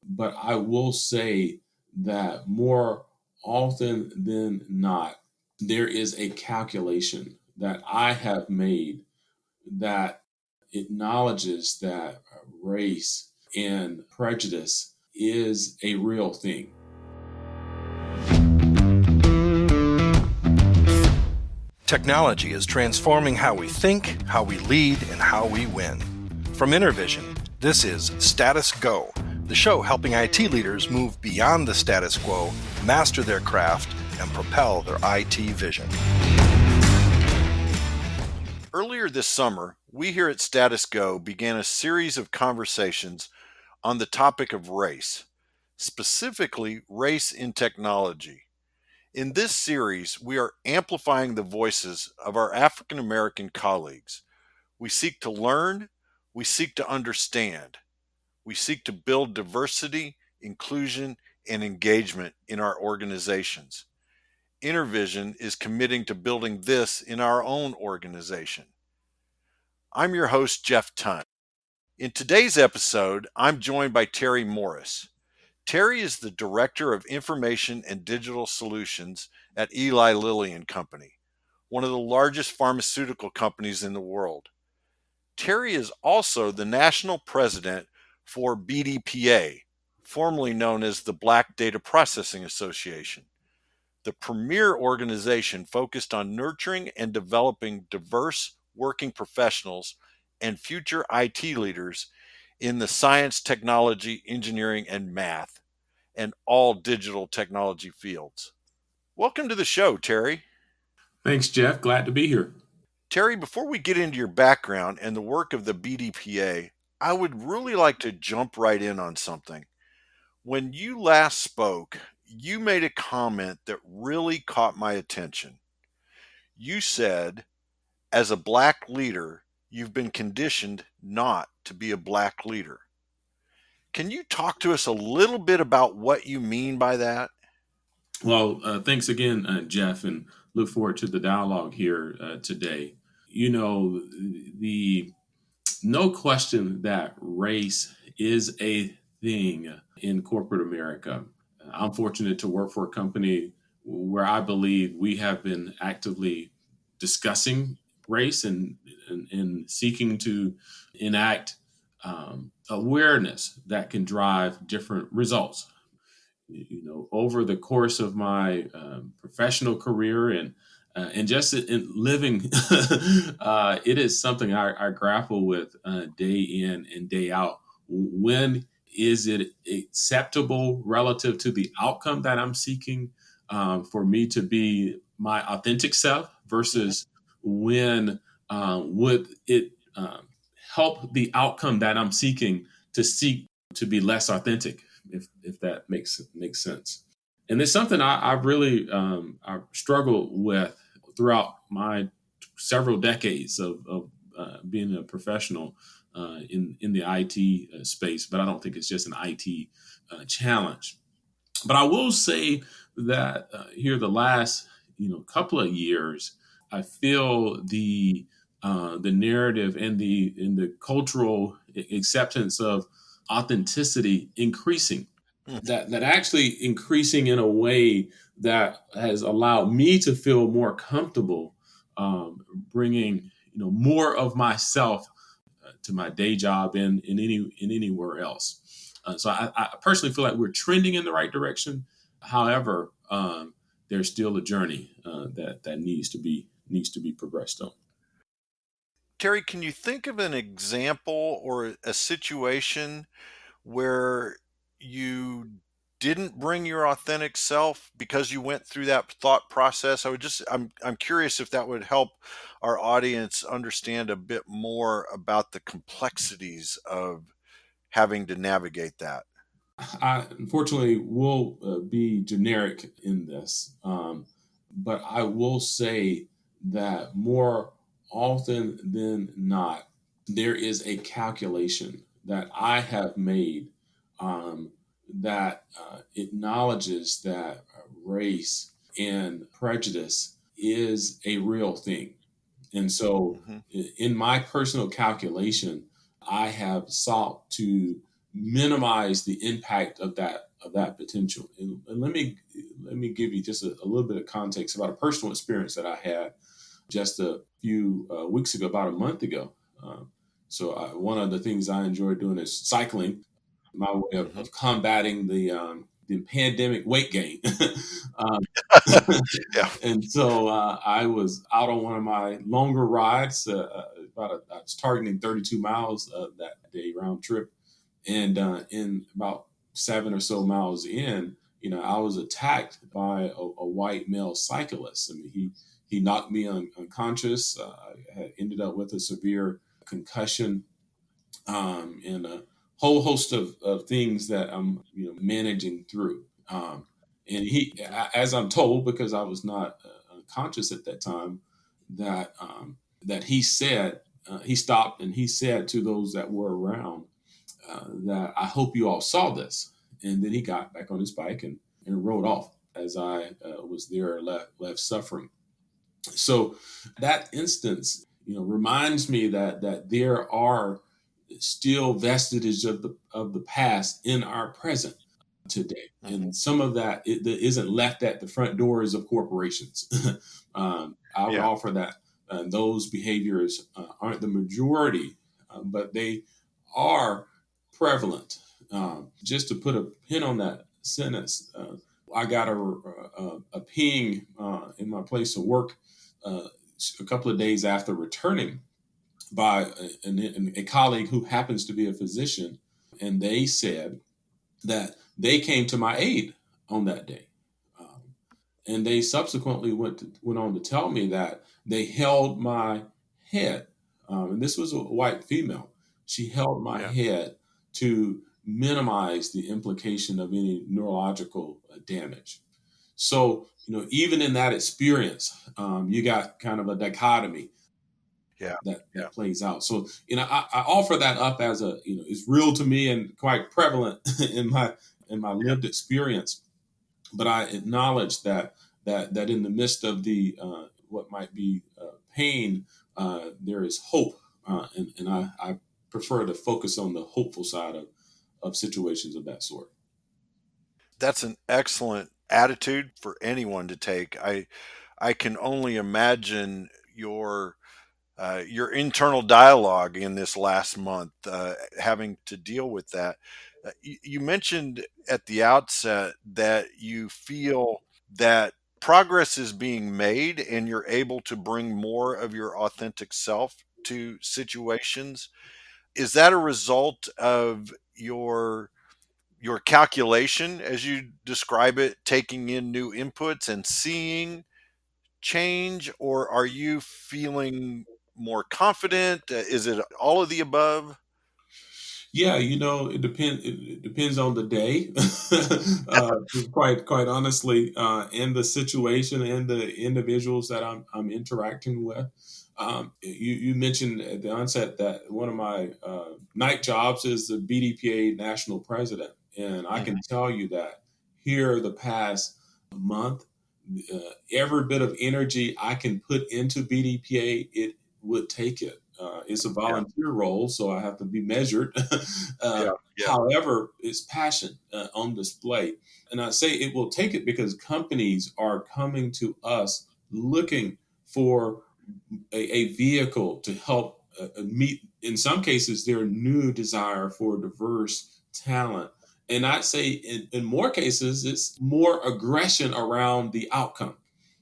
But I will say that more often than not, there is a calculation that I have made that acknowledges that race and prejudice is a real thing. Technology is transforming how we think, how we lead, and how we win. From Intervision, this is Status Go, the show helping IT leaders move beyond the status quo, master their craft, and propel their IT vision. Earlier this summer, we here at Status Go began a series of conversations on the topic of race, specifically race in technology. In this series, we are amplifying the voices of our African American colleagues. We seek to learn, we seek to understand, we seek to build diversity, inclusion, and engagement in our organizations. Intervision is committing to building this in our own organization. I'm your host, Jeff Tunt. In today's episode, I'm joined by Terry Morris. Terry is the Director of Information and Digital Solutions at Eli Lilly and Company, one of the largest pharmaceutical companies in the world. Terry is also the National President for BDPA, formerly known as the Black Data Processing Association, the premier organization focused on nurturing and developing diverse working professionals and future IT leaders in the science, technology, engineering, and math, and all digital technology fields. Welcome to the show, Terry. Thanks, Jeff. Glad to be here. Terry, before we get into your background and the work of the BDPA, I would really like to jump right in on something. When you last spoke, you made a comment that really caught my attention. You said, as a black leader, you've been conditioned not to be a black leader. Can you talk to us a little bit about what you mean by that? Well, thanks again, Jeff, and look forward to the dialogue here today. You know, the no question that race is a thing in corporate America. I'm fortunate to work for a company where I believe we have been actively discussing race and seeking to enact awareness that can drive different results. You know, over the course of my professional career and just in living, it is something I grapple with day in and day out. When is it acceptable relative to the outcome that I'm seeking for me to be my authentic self versus when would it help the outcome that I'm seeking to seek to be less authentic, if that makes sense. And it's something I've really I've struggled with throughout my several decades of being a professional in the IT space. But I don't think it's just an IT challenge. But I will say that here the last couple of years, I feel the narrative and the cultural acceptance of authenticity increasing. That actually increasing in a way that has allowed me to feel more comfortable bringing more of myself to my day job and in anywhere else. So I personally feel like we're trending in the right direction. However, there's still a journey that needs to be progressed on. Terry, can you think of an example or a situation where you didn't bring your authentic self because you went through that thought process? I'm curious if that would help our audience understand a bit more about the complexities of having to navigate that. I unfortunately will be generic in this, but I will say that more often than not, there is a calculation that I have made that acknowledges that race and prejudice is a real thing. And so, Mhm. in my personal calculation, I have sought to minimize the impact of that potential. And let me give you just a little bit of context about a personal experience that I had just a few weeks ago, about a month ago. Um, One of the things I enjoy doing is cycling, my way Hmm. of combating the pandemic weight gain. um, Yeah. and so I was out on one of my longer rides. I was targeting 32 miles that day round trip, and in about 7 or so miles in, I was attacked by a white male cyclist. I mean, he knocked me unconscious. I had ended up with a severe concussion, and a whole host of things that I'm managing through. And as I'm told, because I was not conscious at that time, that that he said he stopped and he said to those that were around that I hope you all saw this. And then he got back on his bike and rode off as I was there left suffering. So that instance, reminds me that there are still vestiges of the past in our present today, Hmm. and some of that isn't left at the front doors of corporations. I would Yeah. offer that those behaviors aren't the majority, but they are prevalent. Just to put a pin on that sentence, I got a ping in my place of work uh, a couple of days after returning by a colleague who happens to be a physician, and they said that they came to my aid on that day. Um, and they subsequently went on to tell me that they held my head. And this was a white female. She held my Yeah. head to minimize the implication of any neurological damage. So, even in that experience, you got kind of a dichotomy Yeah. Yeah. that plays out. So, I offer that up as it's real to me and quite prevalent in my Yeah. lived experience. But I acknowledge that in the midst of the what might be pain, there is hope, and I prefer to focus on the hopeful side of situations of that sort. That's an excellent attitude for anyone to take. I can only imagine your internal dialogue in this last month, having to deal with that. You mentioned at the outset that you feel that progress is being made and you're able to bring more of your authentic self to situations. Is that a result of your calculation, as you describe it, taking in new inputs and seeing change, or are you feeling more confident? Is it all of the above? Yeah, it depends on the day. Quite honestly, and the situation and the individuals that I'm interacting with. You mentioned at the onset that one of my night jobs is the BDPA national president, and I can Mhm. tell you that here the past month, uh, every bit of energy I can put into BDPA, it would take it. It's a Yeah, volunteer role, so I have to be measured. yeah, yeah, However, it's passion on display. And I say it will take it because companies are coming to us looking for a vehicle to help meet, in some cases, their new desire for diverse talent. And I'd say in more cases, it's more aggression around the outcome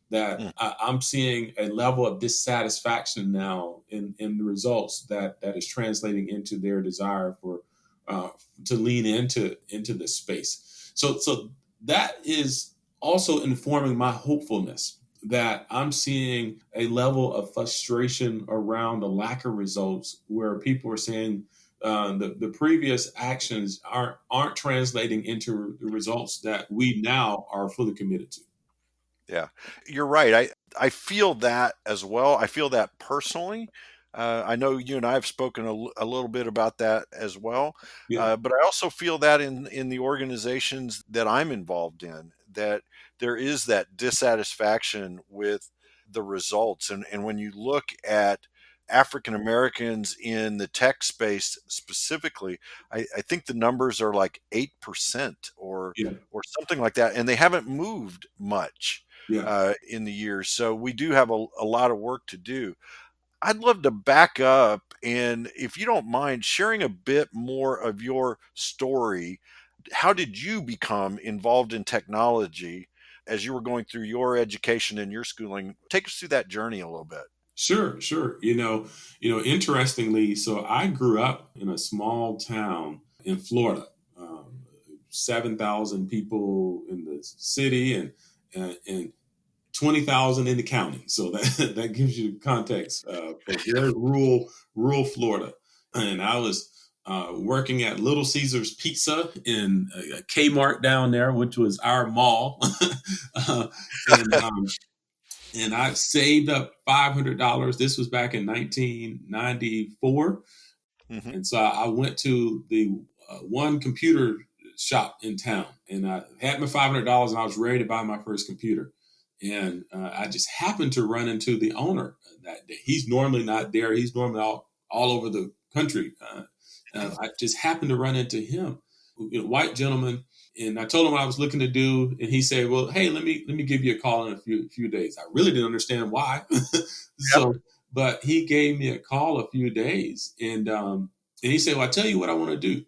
that mm, I'm seeing a level of dissatisfaction now in the results that is translating into their desire for uh, to lean into this space. So that is also informing my hopefulness that I'm seeing a level of frustration around the lack of results where people are saying the previous actions aren't translating into the results that we now are fully committed to. yeah. You're right. I feel that as well. I feel that personally. I know you and I have spoken a little bit about that as well, Yeah. but I also feel that in the organizations that I'm involved in, that there is that dissatisfaction with the results, and when you look at African Americans in the tech space specifically, I think the numbers are like 8% Yeah. or something like that, and they haven't moved much Yeah. in the years. So we do have a lot of work to do. I'd love to back up and, if you don't mind, sharing a bit more of your story. How did you become involved in technology as you were going through your education and your schooling? Take us through that journey a little bit. Sure, sure. Interestingly, so I grew up in a small town in Florida, 7,000 people in the city and 20,000 in the county. So that that gives you context for very rural Florida. And I was working at Little Caesars Pizza in a Kmart down there, which was our mall. uh, and and I saved up $500. This was back in 1994, Hmm. and so I went to the one computer shop in town, and I had my $500, and I was ready to buy my first computer. And I just happened to run into the owner that day. He's normally not there. He's normally all over the country. I just happened to run into him, white gentleman, and I told him what I was looking to do, and he said, "Well, hey, let me give you a call in a few days." I really didn't understand why, Yep. so but he gave me a call a few days, and he said, "Well, I tell you what I want to do.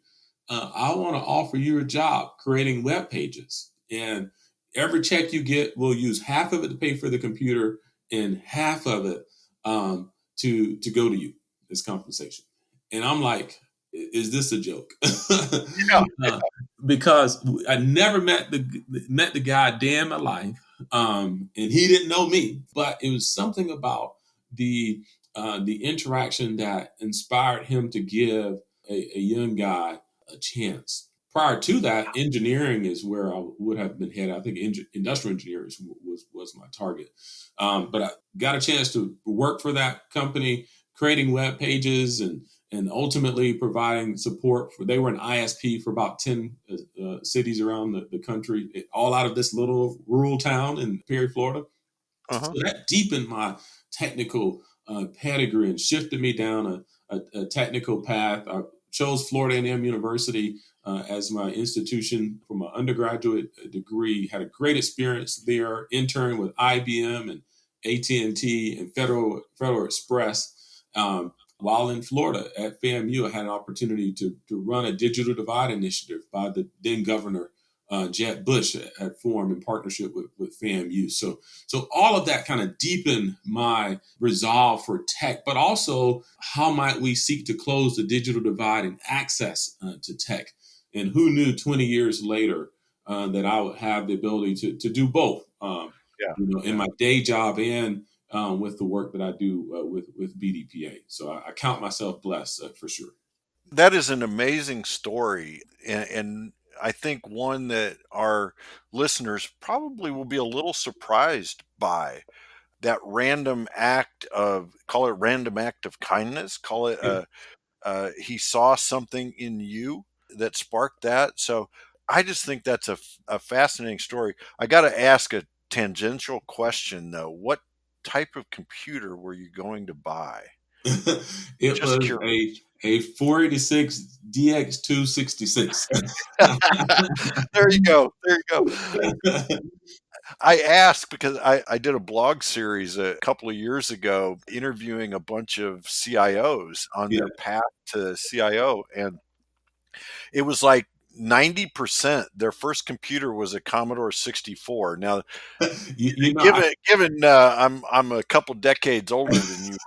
I want to offer you a job creating web pages, and every check you get, we'll use half of it to pay for the computer, and half of it to go to you as compensation." And I'm like, "Is this a joke?" Yeah. uh, because I never met the guy a day in my life, and he didn't know me. But it was something about the interaction that inspired him to give a young guy a chance. Prior to that, engineering is where I would have been headed. I think industrial engineering was my target. But I got a chance to work for that company, creating web pages and ultimately providing support for. They were an ISP for about 10 cities around the country, all out of this little rural town in Perry, Florida. Uh-huh. So that deepened my technical pedigree and shifted me down a technical path. I chose Florida A&M University as my institution for my undergraduate degree. Had a great experience there, interned with IBM and AT&T and T and Federal Express. While in Florida at FAMU, I had an opportunity to run a digital divide initiative by the then governor Jeb Bush had formed in partnership with FAMU. So all of that kind of deepened my resolve for tech, but also how might we seek to close the digital divide and access to tech? And who knew 20 years later that I would have the ability to do both, Yeah. in Yeah. my day job and with the work that I do with BDPA. So I count myself blessed for sure. That is an amazing story, and I think one that our listeners probably will be a little surprised by. That random act of, call it random act of kindness, call it Yeah. he saw something in you that sparked that. So I just think that's a fascinating story. I got to ask a tangential question though. What type of computer were you going to buy? It Just was curious. a 486 DX266. There you go. There you go. I asked because I did a blog series a couple of years ago interviewing a bunch of CIOs on Yeah. their path to CIO. And it was like 90% their first computer was a Commodore 64. Now, You know, given I'm a couple decades older than you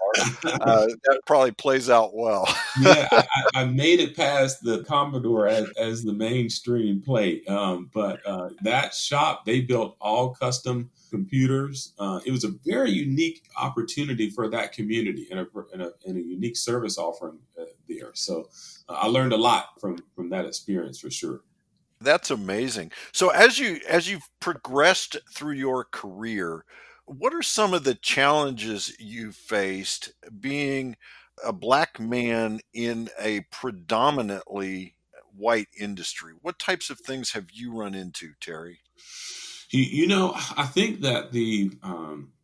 are, that probably plays out well. yeah, I made it past the Commodore as the mainstream play. But that shop, they built all custom computers. It was a very unique opportunity for that community and a unique service offering there. So I learned a lot from that experience for sure. That's amazing. So as you've progressed through your career, what are some of the challenges you faced being a black man in a predominantly white industry? What types of things have you run into, Terry? I think that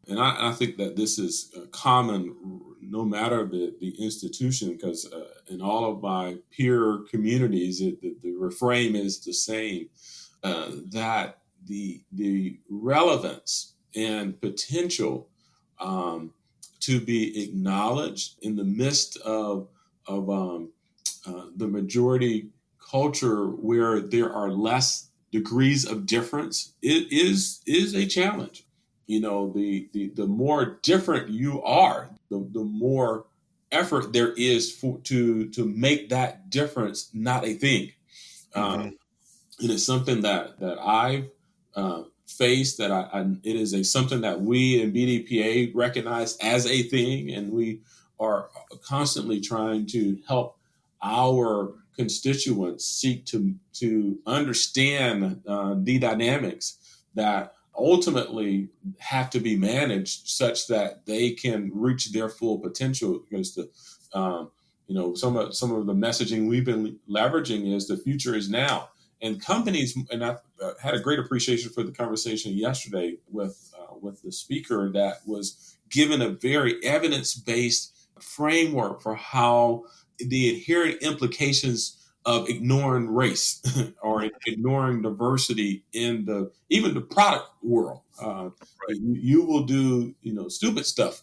And I think that this is common no matter the institution, because in all of my peer communities, the refrain is the same, that the relevance and potential um, to be acknowledged in the midst of the majority culture where there are less degrees of difference, it is a challenge. The more different you are, the more effort there is to make that difference not a thing. Hmm. It is something that I've faced. It is a something that we in BDPA recognize as a thing, and we are constantly trying to help our constituents seek to understand the dynamics that ultimately have to be managed such that they can reach their full potential. Because um, some of the messaging we've been leveraging is the future is now, and companies. And I had a great appreciation for the conversation yesterday with the speaker that was given a very evidence based framework for how the inherent implications of ignoring race or ignoring diversity in the even the product world. Right. You will do stupid stuff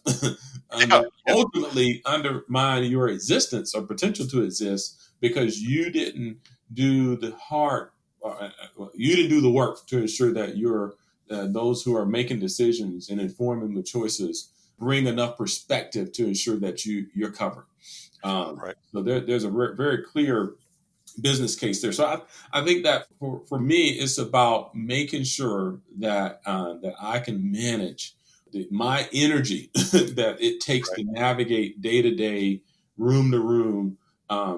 and Yeah. that ultimately undermine your existence or potential to exist because you didn't do the hard you didn't do the work to ensure that those who are making decisions and informing the choices bring enough perspective to ensure that you're covered. Right. So there's a very clear business case there. So I think that for me, it's about making sure that I can manage my energy that it takes Right. to navigate day to day, room to room,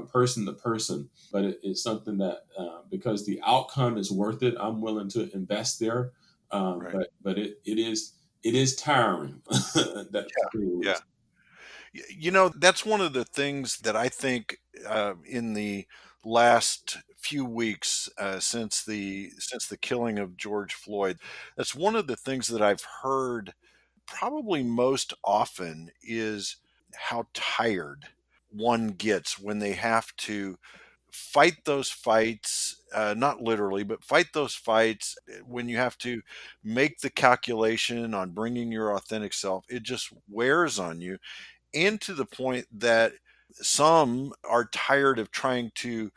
person to person. But it's something that because the outcome is worth it, I'm willing to invest there. Right. But it is tiring. That's Yeah. the Yeah. least. That's one of the things that I think in the last few weeks since the killing of George Floyd, that's one of the things that I've heard probably most often is how tired one gets when they have to fight those fights, not literally, but fight those fights when you have to make the calculation on bringing your authentic self. It just wears on you, and to the point that some are tired of trying to,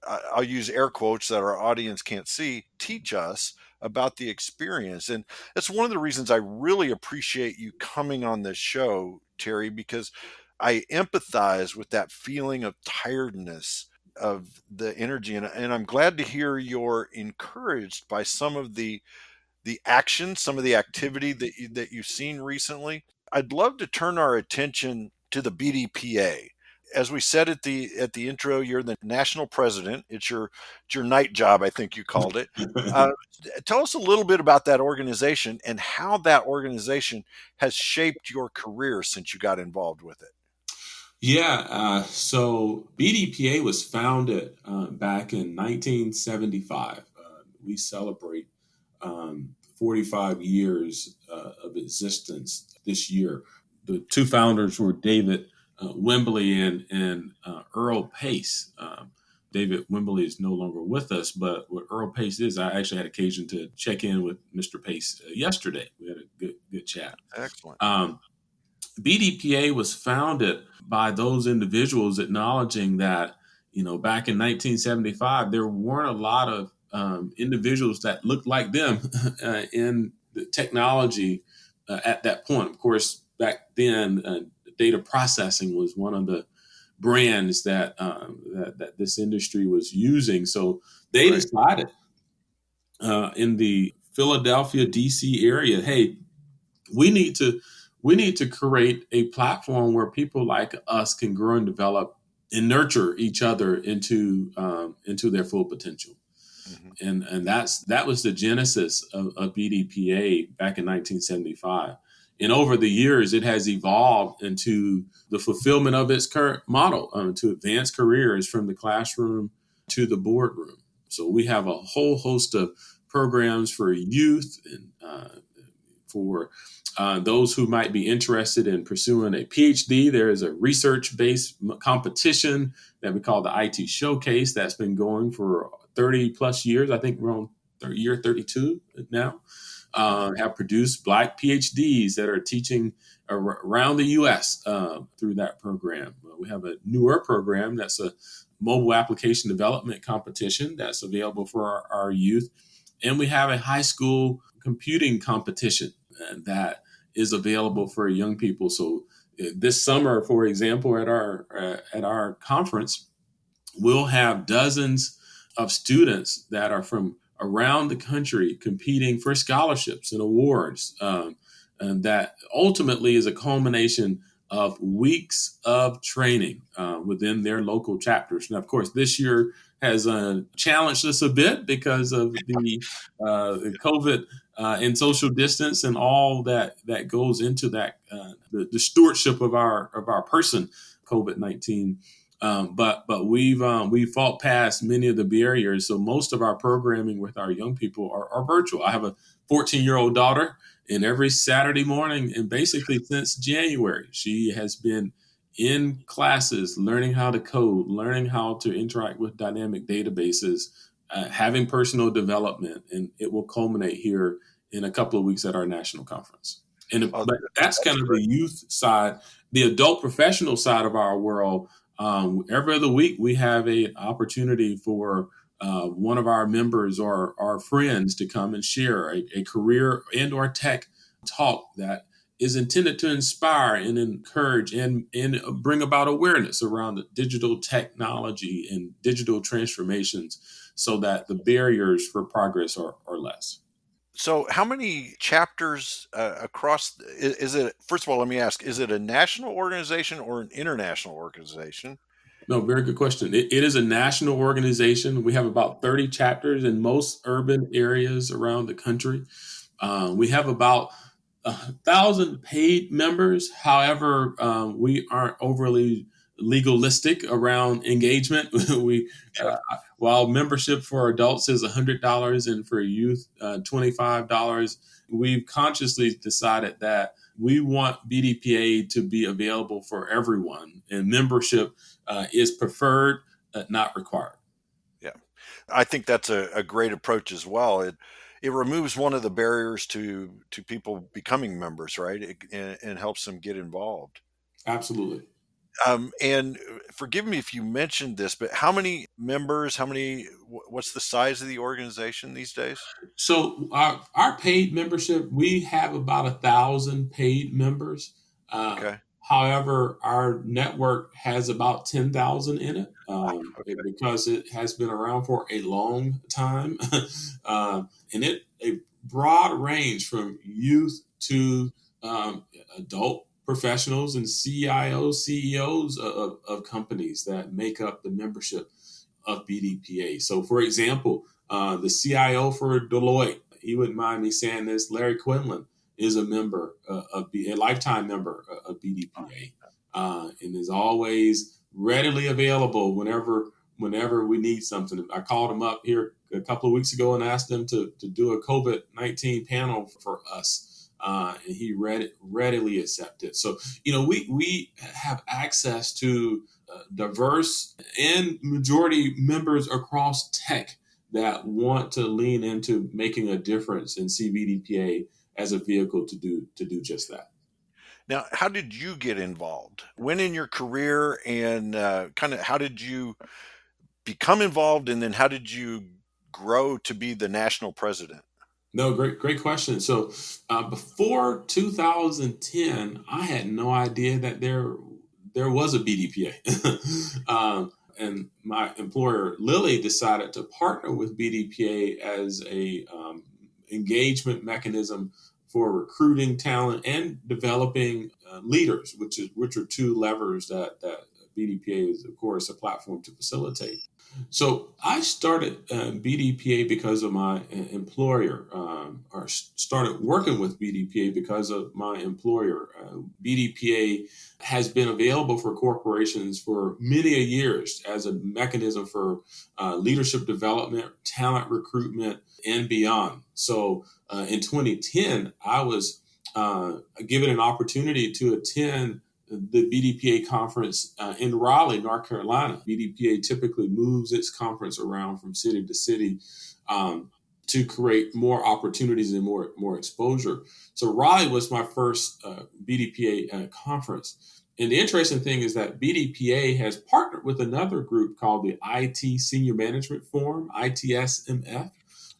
I'll use air quotes that our audience can't see, teach us about the experience. And that's one of the reasons I really appreciate you coming on this show, Terry, because I empathize with that feeling of tiredness of the energy. And I'm glad to hear you're encouraged by some of the action, some of the activity that you've seen recently. I'd love to turn our attention to the BDPA. As we said at the intro, you're the national president. It's your night job, I think you called it. Uh, Tell us a little bit about that organization and how that organization has shaped your career since you got involved with it. Yeah, so BDPA was founded back in 1975. We celebrate 45 years of existence this year. The two founders were David Wembley and Earl Pace. David Wembley is no longer with us, but what Earl Pace is, I actually had occasion to check in with Mr. Pace yesterday. We had a good chat. Excellent. Um, BDPA was founded by those individuals acknowledging that, back in 1975, there weren't a lot of individuals that looked like them in the technology at that point. Of course, back then, data processing was one of the brands that this industry was using. So they Right. decided in the Philadelphia, DC area, hey, we need to we need to create a platform where people like us can grow and develop and nurture each other into their full potential. Hmm. And that was the genesis of BDPA back in 1975. And over the years, it has evolved into the fulfillment of its current model, to advance careers from the classroom to the boardroom. So we have a whole host of programs for youth and For those who might be interested in pursuing a PhD, there is a research-based competition that we call the IT Showcase that's been going for 30 plus years. I think we're on year 32 now. Have produced Black PhDs that are teaching around the U.S. Through that program. We have a newer program that's a mobile application development competition that's available for our youth. And we have a high school computing competition that is available for young people. So this summer, for example, at our conference, we'll have dozens of students that are from around the country competing for scholarships and awards. And that ultimately is a culmination of weeks of training within their local chapters. And of course, this year has challenged us a bit because of the COVID and social distance and all that goes into that the stewardship of our person, COVID-19. But we've fought past many of the barriers. So most of our programming with our young people are virtual. I have a 14-year-old daughter, and every Saturday morning, and basically since January, she has been in classes, learning how to code, learning how to interact with dynamic databases, having personal development, and it will culminate here in a couple of weeks at our national conference. Oh, But that's that's kind of the great. youth side. The adult professional side of our world, every other week we have an opportunity for one of our members or our friends to come and share a career and or tech talk that is intended to inspire and encourage and bring about awareness around the digital technology and digital transformations so that the barriers for progress are less. So, how many chapters across? Is it, first of all, let me ask, is it a national organization or an international organization? No, very good question. It is a national organization. We have about 30 chapters in most urban areas around the country. We have about 1,000 paid members. However, we aren't overly legalistic around engagement. we Sure. While membership for adults is $100 and for youth $25, we've consciously decided that we want BDPA to be available for everyone, and membership is preferred, not required. Yeah. I think that's a great approach as well. It removes one of the barriers to people becoming members, right? And helps them get involved. Absolutely. And forgive me if you mentioned this, but how many members? What's the size of the organization these days? So our paid membership, we have about 1,000 paid members. Okay. However, our network has about 10,000 in it, Okay. because it has been around for a long time, and it a broad range from youth to adult professionals and CIOs, CEOs of companies that make up the membership of BDPA. So, for example, the CIO for Deloitte, he wouldn't mind me saying this, Larry Quinlan is a member a lifetime member of BDPA, and is always readily available whenever we need something. I called him up here a couple of weeks ago and asked him to do a COVID-19 panel for us. And he readily accepted. So, we have access to diverse and majority members across tech that want to lean into making a difference in CBDPA as a vehicle to do just that. Now, how did you get involved? When in your career, and kind of how did you become involved, and then how did you grow to be the national president? No, great question. So before 2010, I had no idea that there was a BDPA. And my employer Lilly decided to partner with BDPA as a engagement mechanism for recruiting talent and developing leaders, which are two levers that BDPA is, of course, a platform to facilitate. So I started BDPA because of my employer, or started working with BDPA because of my employer. BDPA has been available for corporations for many a years as a mechanism for leadership development, talent recruitment, and beyond. So in 2010, I was given an opportunity to attend the BDPA conference in Raleigh, North Carolina. BDPA typically moves its conference around from city to city um, to create more opportunities and more exposure. So Raleigh was my first BDPA conference. And the interesting thing is that BDPA has partnered with another group called the IT Senior Management Forum, ITSMF,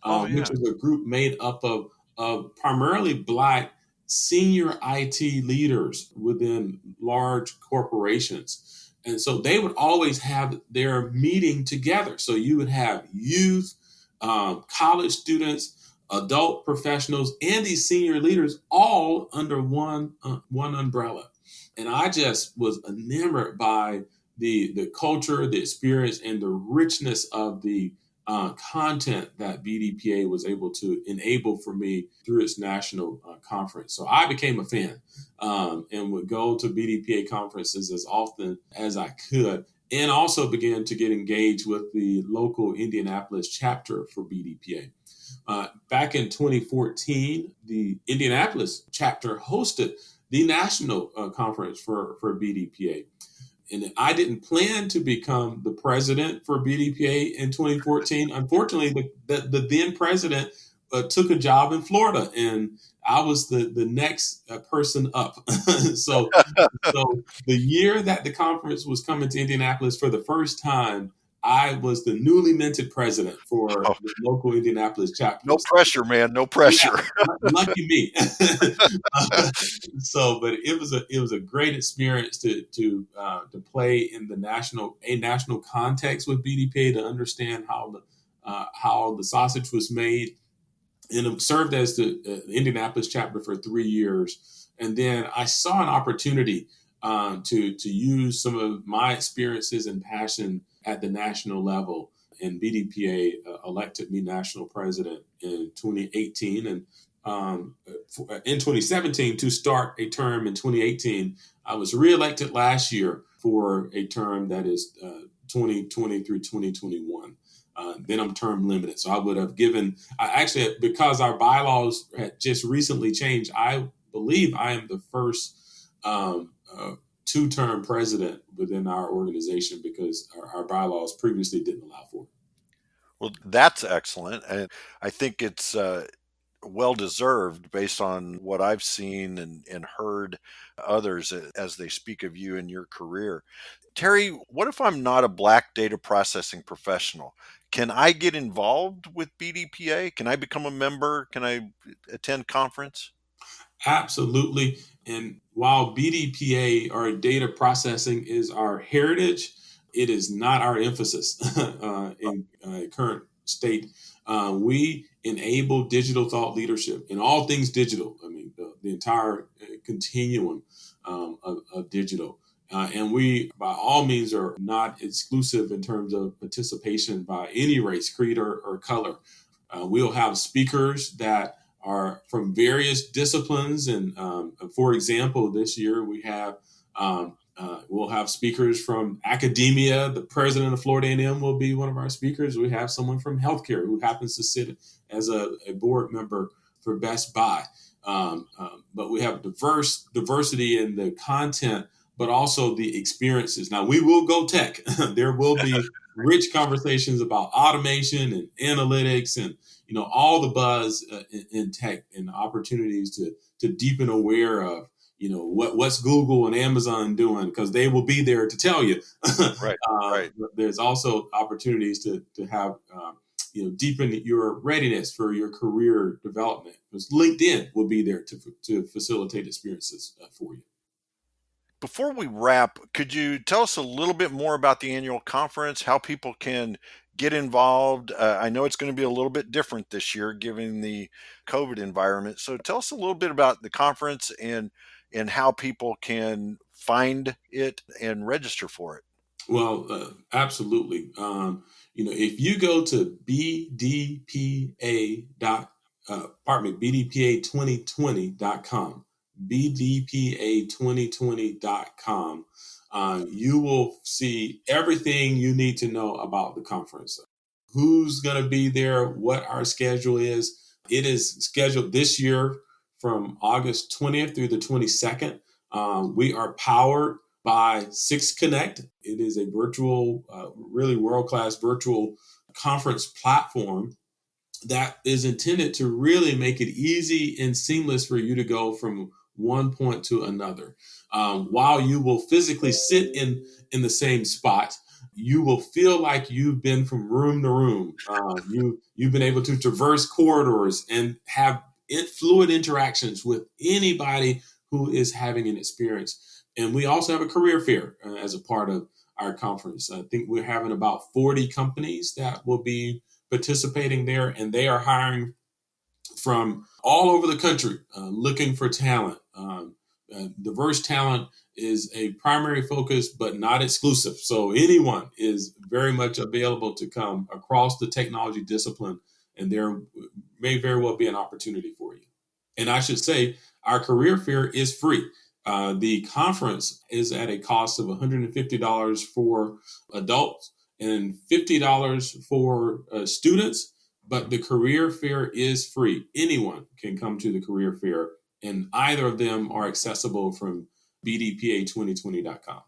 Oh, which yeah. is a group made up of primarily Black senior IT leaders within large corporations. And so they would always have their meeting together. So you would have youth, college students, adult professionals, and these senior leaders all under one umbrella. And I just was enamored by the culture, the experience, and the richness of the content that BDPA was able to enable for me through its national conference. So I became a fan and would go to BDPA conferences as often as I could, and also began to get engaged with the local Indianapolis chapter for BDPA. Back in 2014, the Indianapolis chapter hosted the national conference for BDPA. And I didn't plan to become the president for BDPA in 2014. Unfortunately, the then president took a job in Florida, and I was the next person up. so so the year that the conference was coming to Indianapolis for the first time, I was the newly minted president for Oh, the local Indianapolis chapter. no pressure, man. No Yeah, pressure. lucky me. So, but it was a great experience to play in the national context with BDP, to understand how the sausage was made, and it served as the Indianapolis chapter for 3 years. And then I saw an opportunity to use some of my experiences and passion at the national level. And BDPA elected me national president in 2018, and in 2017 to start a term in 2018. I was reelected last year for a term that is 2020 through 2021. Then I'm term limited. So I would have given, I actually, because our bylaws had just recently changed, I believe I am the first two-term president within our organization, because our bylaws previously didn't allow for it. Well, that's excellent. And I think it's well deserved based on what I've seen and heard others as they speak of you and your career. Terry, what if I'm not a Black data processing professional? Can I get involved with BDPA? Can I become a member? Can I attend conference? Absolutely. And while BDPA, or data processing, is our heritage, it is not our emphasis in current state. We enable digital thought leadership in all things digital. I mean, the entire continuum of digital. And we, by all means, are not exclusive in terms of participation by any race, creed, or color. We'll have speakers that are from various disciplines. And for example, this year we'll have speakers from academia. The president of Florida A&M will be one of our speakers. We have someone from healthcare who happens to sit as a board member for Best Buy. But we have diversity in the content, but also the experiences. Now we will go tech. There will be rich conversations about automation and analytics, and all the buzz in tech, and opportunities to deepen aware of what's Google and Amazon doing, because they will be there to tell you. Right, right. But there's also opportunities to have deepen your readiness for your career development, because LinkedIn will be there to facilitate experiences for you. Before we wrap, could you tell us a little bit more about the annual conference, how people can get involved? I know it's going to be a little bit different this year given the COVID environment. So tell us a little bit about the conference and how people can find it and register for it. Well, absolutely. If you go to BDPA 2020.com, BDPA 2020.com, you will see everything you need to know about the conference. Who's going to be there, what our schedule is. It is scheduled this year from August 20th through the 22nd. We are powered by Six Connect. It is a virtual, really world-class virtual conference platform that is intended to really make it easy and seamless for you to go from one point to another. While you will physically sit in the same spot, you will feel like you've been from room to room. You've been able to traverse corridors and have fluid interactions with anybody who is having an experience. And we also have a career fair as a part of our conference. I think we're having about 40 companies that will be participating there, and they are hiring from all over the country, looking for talent. Diverse talent is a primary focus, but not exclusive. So anyone is very much available to come across the technology discipline, and there may very well be an opportunity for you. And I should say, our career fair is free. The conference is at a cost of $150 for adults and $50 for students, but the career fair is free. Anyone can come to the career fair, and either of them are accessible from bdpa2020.com.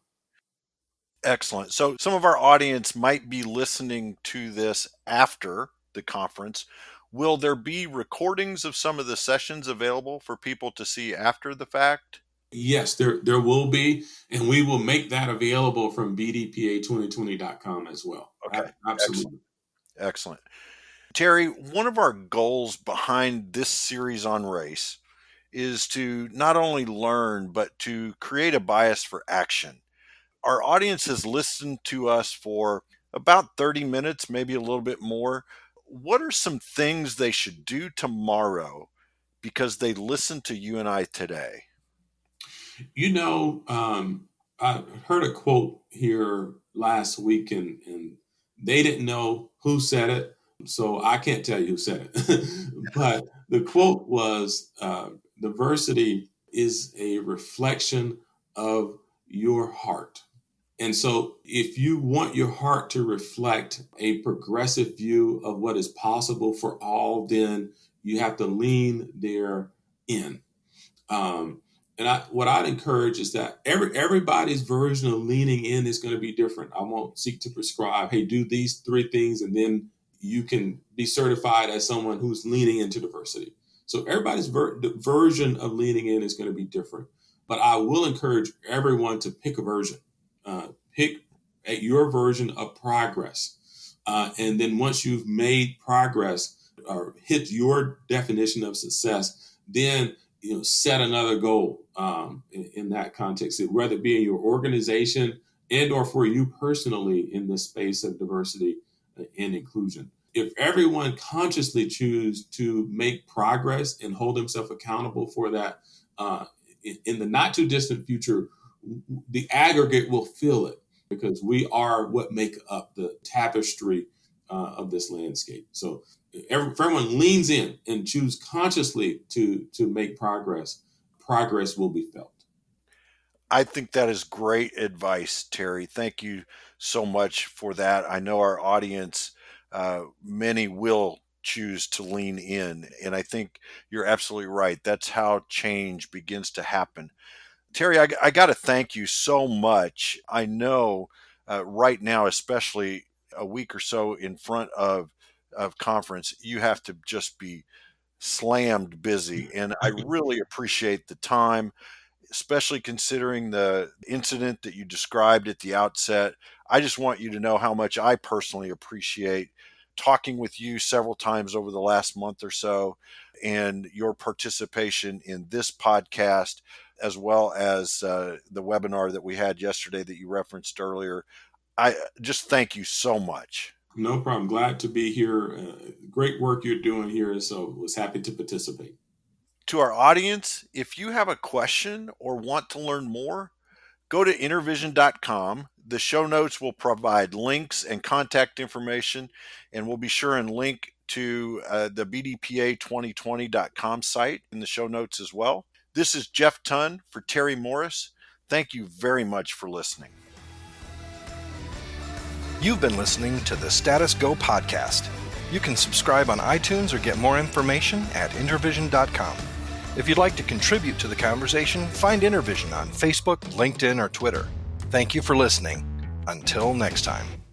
Excellent. So some of our audience might be listening to this after the conference. Will there be recordings of some of the sessions available for people to see after the fact? Yes, there will be, and we will make that available from bdpa2020.com as well. Okay, excellent. Absolutely. Excellent. Terry, one of our goals behind this series on race is to not only learn, but to create a bias for action. Our audience has listened to us for about 30 minutes, maybe a little bit more. What are some things they should do tomorrow because they listened to you and I today? You know, I heard a quote here last week, and they didn't know who said it, so I can't tell you who said it. But the quote was, diversity is a reflection of your heart. And so, if you want your heart to reflect a progressive view of what is possible for all, then you have to lean there in. Um, and what I'd encourage is that everybody's version of leaning in is going to be different. I won't seek to prescribe, hey, do these three things, and then you can be certified as someone who's leaning into diversity. So everybody's version of leaning in is going to be different. But I will encourage everyone to pick a version. Pick your version of progress. And then once you've made progress or hit your definition of success, then set another goal in that context, whether it be in your organization and or for you personally in the space of diversity and inclusion. If everyone consciously choose to make progress and hold themselves accountable for that, in the not too distant future, the aggregate will feel it because we are what make up the tapestry of this landscape. So if everyone leans in and choose consciously to make progress, progress will be felt. I think that is great advice, Terry. Thank you so much for that. I know our audience, many will choose to lean in. And I think you're absolutely right. That's how change begins to happen. Terry, I got to thank you so much. I know right now, especially a week or so in front of conference, you have to just be slammed busy. And I really appreciate the time, especially considering the incident that you described at the outset. I just want you to know how much I personally appreciate talking with you several times over the last month or so and your participation in this podcast, as well as the webinar that we had yesterday that you referenced earlier. I just thank you so much. No problem. Glad to be here. Great work you're doing here. So was happy to participate. To our audience, if you have a question or want to learn more, go to intervision.com. The show notes will provide links and contact information, and we'll be sure and link to the bdpa2020.com site in the show notes as well. This is Jeff Tunn for Terry Morris. Thank you very much for listening. You've been listening to the Status Go podcast. You can subscribe on iTunes or get more information at intervision.com. If you'd like to contribute to the conversation, find Intervision on Facebook, LinkedIn, or Twitter. Thank you for listening. Until next time.